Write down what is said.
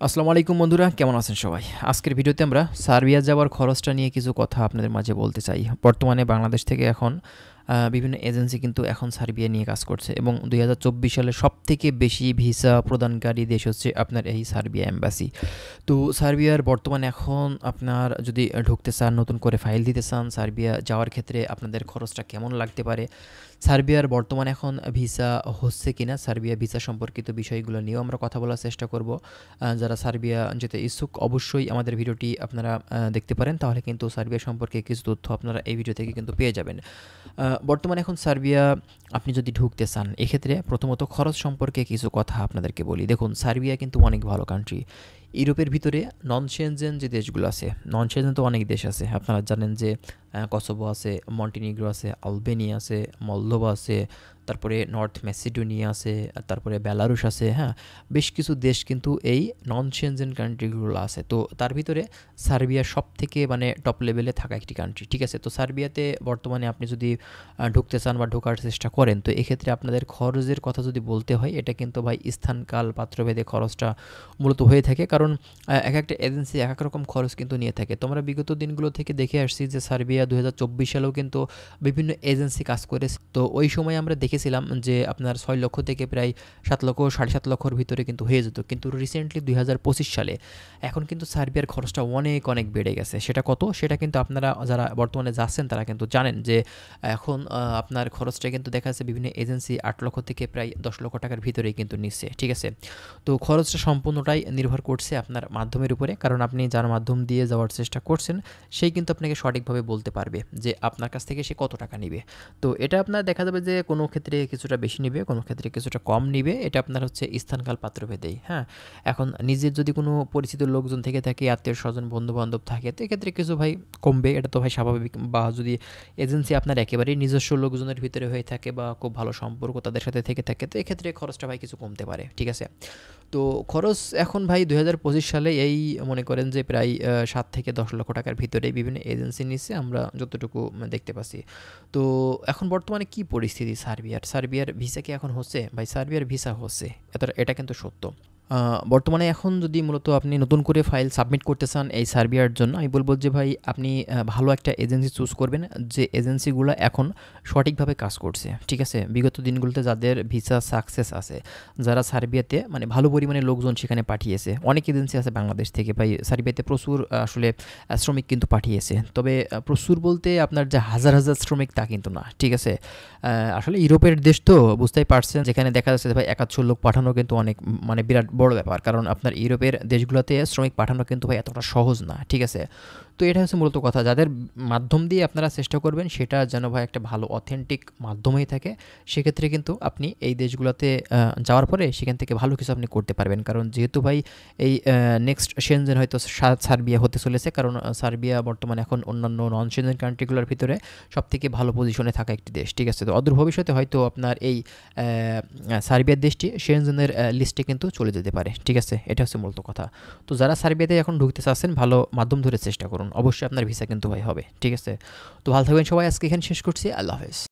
আসসালামু আলাইকুম বন্ধুরা, কেমন আছেন সবাই? আজকের ভিডিওতে আমরা সার্বিয়া যাওয়ার খরচটা নিয়ে কিছু কথা আপনাদের মাঝে বলতে চাই। বর্তমানে বাংলাদেশ থেকে এখন বিভিন্ন এজেন্সি কিন্তু এখন সার্বিয়া নিয়ে কাজ করছে এবং ২০২৪ সালে সবথেকে বেশি ভিসা প্রদানকারী দেশ হচ্ছে আপনার এই সার্বিয়া এম্বাসি। তো সার্বিয়ার বর্তমানে এখন আপনার যদি ঢুকতে চান, নতুন করে ফাইল দিতে চান, সার্বিয়া যাওয়ার ক্ষেত্রে আপনাদের খরচটা কেমন লাগতে পারে, সার্বিয়ার বর্তমানে এখন ভিসা হচ্ছে কিনা, সার্বিয়া ভিসা সম্পর্কিত বিষয়গুলো নিয়েও আমরা কথা বলার চেষ্টা করব। যারা সার্বিয়া যেতে ইচ্ছুক অবশ্যই আমাদের ভিডিওটি আপনারা দেখতে পারেন, তাহলে কিন্তু সার্বিয়া সম্পর্কে কিছু তথ্য আপনারা এই ভিডিও থেকে কিন্তু পেয়ে যাবেন। বর্তমানে এখন সার্বিয়া আপনি যদি ঢুকতে চান, এক্ষেত্রে প্রথমত খরচ সম্পর্কে কিছু কথা আপনাদেরকে বলি। দেখুন, সার্বিয়া কিন্তু অনেক ভালো কান্ট্রি। ইউরোপের ভিতরে নন সেনজেন যে দেশগুলো আছে, নন সেনজেন তো অনেক দেশ আছে, আপনারা জানেন যে কসোভো আছে, মন্টিনিগ্রো আছে, আলবেনিয়া আছে, মলদোভা আছে, তারপরে নর্থ ম্যাসিডোনিয়া আছে, তারপরে বেলারুশ আছে। হ্যাঁ, বেশ কিছু দেশ কিন্তু এই নন সেনজেন কান্ট্রিগুলো আছে। তো তার ভিতরে সার্বিয়া সব থেকে মানে টপ লেভেলে থাকা একটি কান্ট্রি। ঠিক আছে, তো সার্বিয়াতে বর্তমানে আপনি যদি ঢুকতে চান বা ঢোকার চেষ্টা করেন, তো এক্ষেত্রে আপনাদের খরচের কথা যদি বলতে হয়, এটা কিন্তু ভাই স্থানকাল পাত্রভেদে খরচটা মূলত হয়ে থাকে। কারণ এক একটা এজেন্সি এক এক রকম খরচ কিন্তু নিয়ে থাকে। তোমরা বিগত দিনগুলো থেকে দেখে আসছি যে সার্বিয়া ২০২৪ সালেও কিন্তু বিভিন্ন এজেন্সি কাজ করেছে। তো ওই সময় আমরা দেখেছিলাম যে আপনার ৬ লক্ষ থেকে প্রায় ৭ লক্ষ ৭.৫ লক্ষর ভিতরে কিন্তু হয়ে যেত। কিন্তু রিসেন্টলি ২০২৫ সালে এখন কিন্তু সার্বিয়ার খরচটা অনেক অনেক বেড়ে গেছে। সেটা কত? সেটা কিন্তু আপনারা যারা বর্তমানে যাচ্ছেন তারা কিন্তু জানেন যে এখন আপনার খরচটা কিন্তু দেখা যাচ্ছে বিভিন্ন এজেন্সি ৮ লক্ষ থেকে প্রায় ১০ লক্ষ টাকার ভিতরেই কিন্তু নিচ্ছে। ঠিক আছে, তো খরচটা সম্পূর্ণটাই নির্ভর করছে আপনার মাধ্যমের উপরে। কারণ আপনি যার মাধ্যম দিয়ে যাওয়ার চেষ্টা করছেন, সেই কিন্তু আপনাকে সঠিকভাবে বলতে পারবে যে আপনার কাছ থেকে সে কত টাকা নিবে। তো এটা আপনার দেখা যাবে যে কোনো ক্ষেত্রে কিছুটা বেশি নিবে, কোনো ক্ষেত্রে কিছুটা কম নিবে। এটা আপনার হচ্ছে স্থানকাল পাত্রভেদেই। হ্যাঁ, এখন নিজের যদি কোনো পরিচিত লোকজন থেকে থাকে, আত্মীয় স্বজন বন্ধু বান্ধব থাকে, তো এক্ষেত্রে কিছু ভাই কমবে, এটা তো ভাই স্বাভাবিক। বা যদি এজেন্সি আপনার একেবারেই নিজস্ব লোকজনের ভিতরে হয়ে থাকে বা খুব ভালো সম্পর্ক তাদের সাথে থেকে থাকে, তো এক্ষেত্রে খরচটা ভাই কিছু কমতে পারে। ঠিক আছে, তো খরচ এখন ভাই ২০২৫ সালে এই মনে করেন যে প্রায় ৭ থেকে ১০ লক্ষ টাকার ভিতরে বিভিন্ন এজেন্সি নিচ্ছে, আমরা যতটুকু দেখতে পাচ্ছি। তো এখন বর্তমানে কি পরিস্থিতি সার্বিয়ার? সার্বিয়ার ভিসা কি এখন হচ্ছে? ভাই সার্বিয়ার ভিসা হচ্ছে, এটা কিন্তু সত্য। বর্তমানে এখন যদি মূলত আপনি নতুন করে ফাইল সাবমিট করতে চান এই সার্বিয়ার জন্য, আমি বলব যে ভাই আপনি ভালো একটা এজেন্সি চুজ করবেন, যে এজেন্সিগুলো এখন সঠিকভাবে কাজ করছে। ঠিক আছে, বিগত দিনগুলোতে যাদের ভিসা সাকসেস আছে, যারা সার্বিয়াতে মানে ভালো পরিমাণে লোকজন সেখানে পাঠিয়েছে, অনেক এজেন্সি আছে বাংলাদেশ থেকে ভাই সার্বিয়াতে প্রচুর আসলে শ্রমিক কিন্তু পাঠিয়েছে। তবে প্রচুর বলতে আপনার যে হাজার হাজার শ্রমিক তা কিন্তু না। ঠিক আছে, আসলে ইউরোপের দেশ তো বুঝতেই পারছেন, যেখানে দেখা যাচ্ছে যে ভাই ১-৮০০ লোক পাঠানো কিন্তু অনেক মানে বিরাট বড় ব্যাপার। কারণ আপনার ইউরোপের দেশগুলোতে শ্রমিক পাঠানো কিন্তু ভাই এতটা সহজ না। ঠিক আছে, তো এটা হচ্ছে মূলত কথা। যাদের মাধ্যম দিয়ে আপনারা চেষ্টা করবেন সেটা যেন ভাই একটা ভালো অথেন্টিক মাধ্যমেই থাকে। সেক্ষেত্রে কিন্তু আপনি এই দেশগুলোতে যাওয়ার পরে সেখান থেকে ভালো কিছু আপনি করতে পারবেন। কারণ যেহেতু ভাই এই নেক্সট সেনজেন হয়তো সার্বিয়া হতে চলেছে, কারণ সার্বিয়া বর্তমানে এখন অন্যান্য নন সেনজেন কান্ট্রিগুলোর ভিতরে সবথেকে ভালো পজিশনে থাকা একটি দেশ। ঠিক আছে, তো অদূর ভবিষ্যতে হয়তো আপনার এই সার্বিয়ার দেশটি সেনজেনের লিস্টে কিন্তু চলে যেতে পারে। ঠিক আছে, এটা হচ্ছে মূলত কথা। তো যারা সার্বিয়াতে এখন ঢুকতে চাচ্ছেন, ভালো মাধ্যম ধরে চেষ্টা করুন, অবশ্যই আপনার ভিসা কিন্তু ভাই হবে। ঠিক আছে, তো ভালো থাকবেন সবাই, আজকে এখানে শেষ করছি। আল্লাহ হাফেজ।